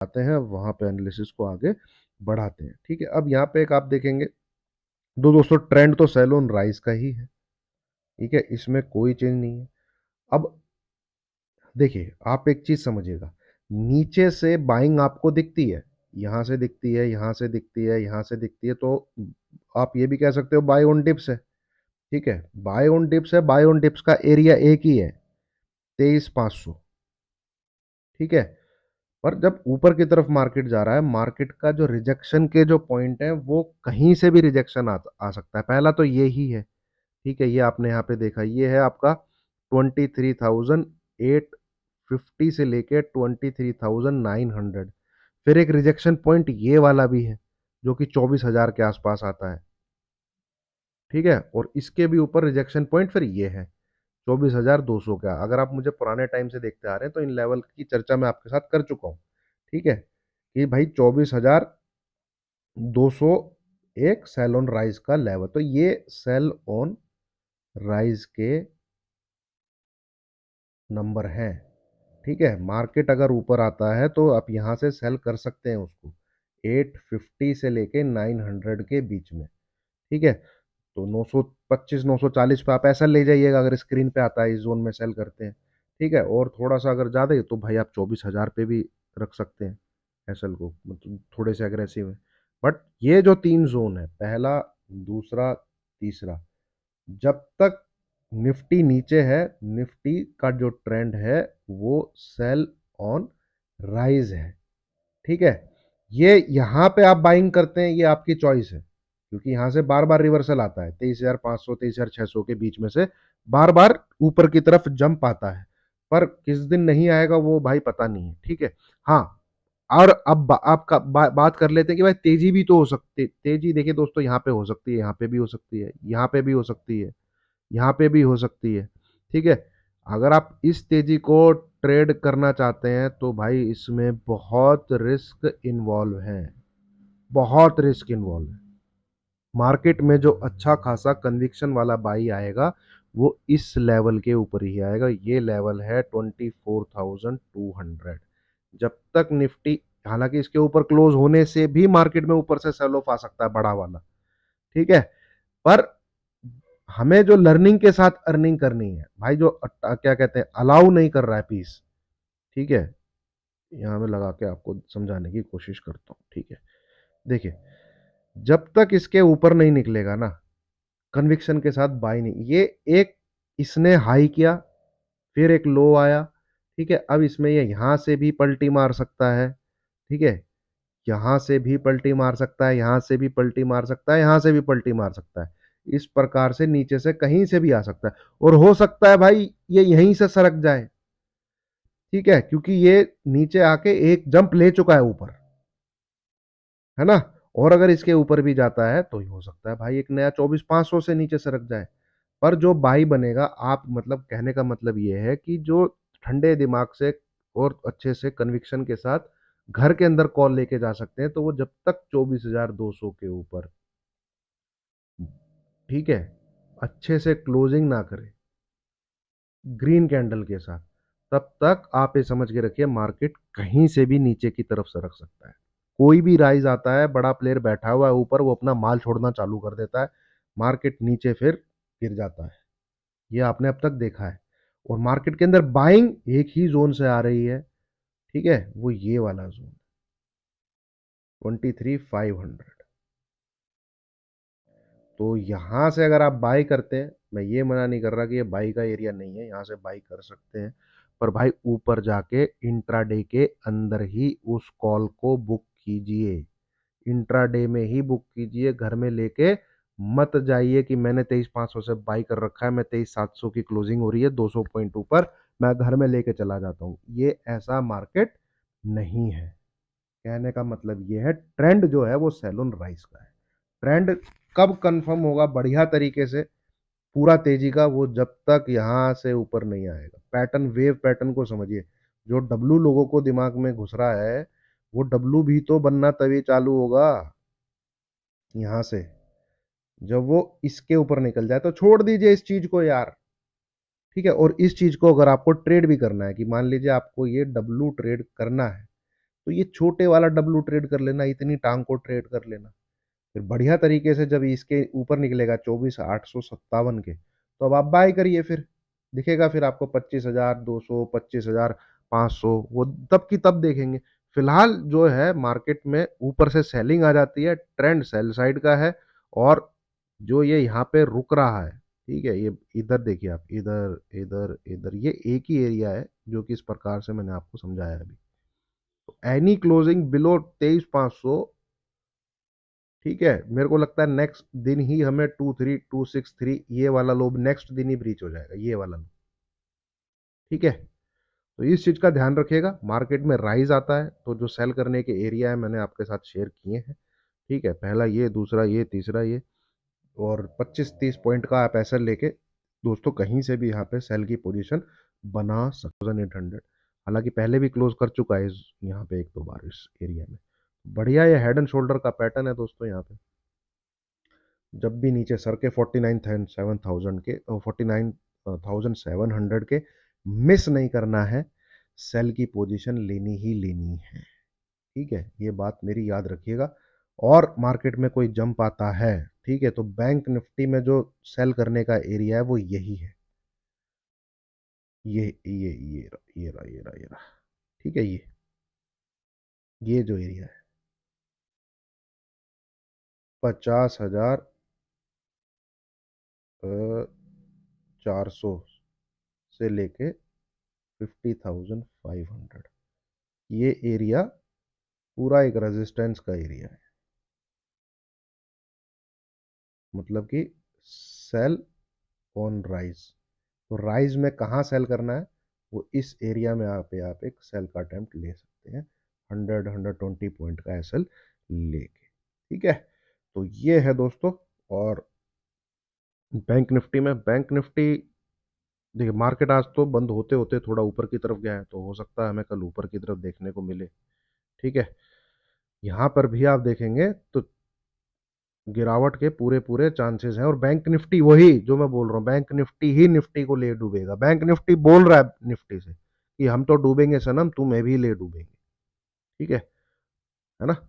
आते हैं, वहां पे एनालिसिस को आगे बढ़ाते हैं। ठीक है, अब यहाँ पे एक आप देखेंगे, दोस्तों ट्रेंड तो सेल ऑन राइज का ही है। ठीक है, इसमें कोई चेंज नहीं है। अब देखिए, आप एक चीज समझिएगा, नीचे से बाइंग आपको दिखती है, यहां से दिखती है, यहां से दिखती है, यहां से दिखती है, तो आप ये भी कह सकते हो बाय ऑन डिप्स है। ठीक है, बाय ऑन डिप्स है, बाय ऑन डिप्स का एरिया एक ही है, 23,500। ठीक है, पर जब ऊपर की तरफ मार्केट जा रहा है, मार्केट का जो रिजेक्शन के जो पॉइंट है वो कहीं से भी रिजेक्शन आ सकता है। पहला तो ये ही है। ठीक है, ये आपने यहाँ पे देखा, ये है आपका 23,850 से लेके 23,900। फिर एक रिजेक्शन पॉइंट ये वाला भी है जो कि 24,000 के आसपास आता है। ठीक है, और इसके भी ऊपर रिजेक्शन पॉइंट फिर ये है 24,200 का। अगर आप मुझे पुराने टाइम से देखते आ रहे हैं तो इन लेवल की चर्चा मैं आपके साथ कर चुका हूँ। ठीक है, कि भाई 24,200 एक सेल ऑन राइज का लेवल, तो ये सेल ऑन राइज के नंबर हैं। ठीक है, मार्केट अगर ऊपर आता है तो आप यहां से सेल कर सकते हैं उसको 850 से लेके 900 के बीच में। ठीक है, तो 925 940 पे आप ऐसा ले जाइएगा अगर स्क्रीन पे आता है, इस जोन में सेल करते हैं। ठीक है, और थोड़ा सा अगर ज़्यादा है तो भाई आप 24,000 पे भी रख सकते हैं एसएल को, मतलब थोड़े से अग्रेसिव है। बट ये जो तीन जोन है, पहला, दूसरा, तीसरा, जब तक निफ्टी नीचे है, निफ्टी का जो ट्रेंड है वो सेल ऑन राइज है। ठीक है, ये यहां पे आप बाइंग करते हैं, ये आपकी चॉइस है, क्योंकि यहां से बार बार रिवर्सल आता है, 23,500 23,600 के बीच में से बार बार ऊपर की तरफ जंप आता है। पर किस दिन नहीं आएगा वो भाई पता नहीं है। ठीक है, हाँ, और अब आपका बात कर लेते हैं कि भाई तेजी भी तो हो सकती है। तेजी देखिए दोस्तों, यहाँ पे हो सकती है, यहाँ पे भी हो सकती है, यहाँ पे भी हो सकती है, यहाँ पे भी हो सकती है। ठीक है, अगर आप इस तेजी को ट्रेड करना चाहते हैं तो भाई इसमें बहुत रिस्क इन्वॉल्व है, बहुत रिस्क इन्वॉल्व है। मार्केट में जो अच्छा खासा कन्विक्शन वाला बाई आएगा वो इस लेवल के ऊपर ही आएगा। ये लेवल है 24,200। जब तक निफ्टी, हालांकि इसके ऊपर क्लोज होने से भी मार्केट में ऊपर से सेल ऑफ आ सकता है बड़ा वाला। ठीक है, पर हमें जो लर्निंग के साथ अर्निंग करनी है भाई, जो क्या कहते हैं, अलाउ नहीं कर रहा है पीस। ठीक है, यहां में लगा के आपको समझाने की कोशिश करता हूं। ठीक है, देखिए, जब तक इसके ऊपर नहीं निकलेगा ना, कन्विक्शन के साथ बाई नहीं, ये एक, इसने हाई किया, फिर एक लो आया। ठीक है, अब इसमें ये यहां से भी पलटी मार सकता है। ठीक है, यहां से भी पलटी मार सकता है, यहां से भी पलटी मार सकता है, यहां से भी पलटी मार सकता है। इस प्रकार से नीचे से कहीं से भी आ सकता है, और हो सकता है भाई ये यहीं से सरक जाए। ठीक है, क्योंकि ये नीचे आके एक जंप ले चुका है ऊपर, है ना। और अगर इसके ऊपर भी जाता है तो हो सकता है भाई एक नया 24,500 से नीचे सरक जाए। पर जो बाई बनेगा, आप मतलब कहने का मतलब ये है कि जो ठंडे दिमाग से और अच्छे से कन्विक्शन के साथ घर के अंदर कॉल लेके जा सकते हैं, तो वो जब तक 24,200 के ऊपर, ठीक है, अच्छे से क्लोजिंग ना करे ग्रीन कैंडल के साथ, तब तक आप ये समझ के रखिए मार्केट कहीं से भी नीचे की तरफ सरक सकता है। कोई भी राइज आता है, बड़ा प्लेयर बैठा हुआ है ऊपर, वो अपना माल छोड़ना चालू कर देता है, मार्केट नीचे फिर गिर जाता है। ये आपने अब तक देखा है। और मार्केट के अंदर बाइंग एक ही जोन से आ रही है। ठीक है, वो ये वाला जोन 23,500। तो यहां से अगर आप बाई करते हैं, मैं ये मना नहीं कर रहा कि ये बाई का एरिया नहीं है, यहां से बाई कर सकते हैं। पर भाई ऊपर जाके इंट्राडे के अंदर ही उस कॉल को बुक कीजिए, इंट्राडे में ही बुक कीजिए, घर में लेके मत जाइए कि मैंने 23,500 से बाई कर रखा है, मैं 23,700 की क्लोजिंग हो रही है 200 पॉइंट ऊपर, मैं घर में लेके चला जाता हूँ। ये ऐसा मार्केट नहीं है। कहने का मतलब ये है, ट्रेंड जो है वो सेल राइज का है। ट्रेंड कब कंफर्म होगा बढ़िया तरीके से पूरा तेजी का, वो जब तक यहां से ऊपर नहीं आएगा। पैटर्न, वेव पैटर्न को समझिए। जो डब्लू लोगों को दिमाग में घुस रहा है, वो डब्लू भी तो बनना तभी चालू होगा यहां से, जब वो इसके ऊपर निकल जाए। तो छोड़ दीजिए इस चीज को यार। ठीक है, और इस चीज को अगर आपको ट्रेड भी करना है, कि मान लीजिए आपको ये डब्लू ट्रेड करना है, तो ये छोटे वाला डब्लू ट्रेड कर लेना, इतनी टांग को ट्रेड कर लेना। फिर बढ़िया तरीके से जब इसके ऊपर निकलेगा 24,857 के, तो अब आप बाय करिए, फिर दिखेगा फिर आपको 25,200, 25,500, वो तब की तब देखेंगे। फिलहाल जो है मार्केट में ऊपर से सेलिंग आ जाती है, ट्रेंड सेल साइड का है, और जो ये यहाँ पे रुक रहा है, ठीक है, ये इधर देखिए आप, इधर इधर इधर, ये एक ही एरिया है जो कि इस प्रकार से मैंने आपको समझाया अभी। तो एनी क्लोजिंग बिलो 23,500, ठीक है, मेरे को लगता है नेक्स्ट दिन ही हमें 23,263 ये वाला लो नेक्स्ट दिन ही ब्रीच हो जाएगा, ये वाला लो, ठीक है। तो इस चीज का ध्यान रखिएगा, मार्केट में राइज आता है तो जो सेल करने के एरिया है मैंने आपके साथ शेयर किए हैं, ठीक है, पहला ये, दूसरा ये, तीसरा ये, और 25-30 पॉइंट का आप ऐसा लेके दोस्तों कहीं से भी यहाँ पे सेल की पोजीशन बना सकते 800। हालांकि पहले भी क्लोज कर चुका है यहाँ पे एक दो बार इस एरिया में। बढ़िया ये हेड एंड शोल्डर का पैटर्न है दोस्तों, यहाँ पे जब भी नीचे सर के 49,700 के 49,700 के मिस नहीं करना है, सेल की पोजीशन लेनी ही लेनी है, ठीक है, ये बात मेरी याद रखिएगा। और मार्केट में कोई जंप आता है, ठीक है, तो बैंक निफ्टी में जो सेल करने का एरिया है वो यही है, ये रहा, ठीक है, ये जो एरिया है 50,400 से लेके 50,500, ये एरिया पूरा एक रेजिस्टेंस का एरिया है, मतलब कि सेल ऑन राइज। तो राइज में कहाँ सेल करना है, वो इस एरिया में आप एक सेल का अटेम्प्ट ले सकते हैं, 100-120 पॉइंट का एसएल लेके, ठीक है। तो ये है दोस्तों। और बैंक निफ्टी देखिए, मार्केट आज तो बंद होते होते थोड़ा ऊपर की तरफ गया है, तो हो सकता है हमें कल ऊपर की तरफ देखने को मिले, ठीक है। यहाँ पर भी आप देखेंगे तो गिरावट के पूरे पूरे चांसेस हैं, और बैंक निफ्टी वही जो मैं बोल रहा हूँ, बैंक निफ्टी ही निफ्टी को ले डूबेगा। बैंक निफ्टी बोल रहा है निफ्टी से कि हम तो डूबेंगे सनम, तुम्हें भी ले डूबेंगे, ठीक है ना।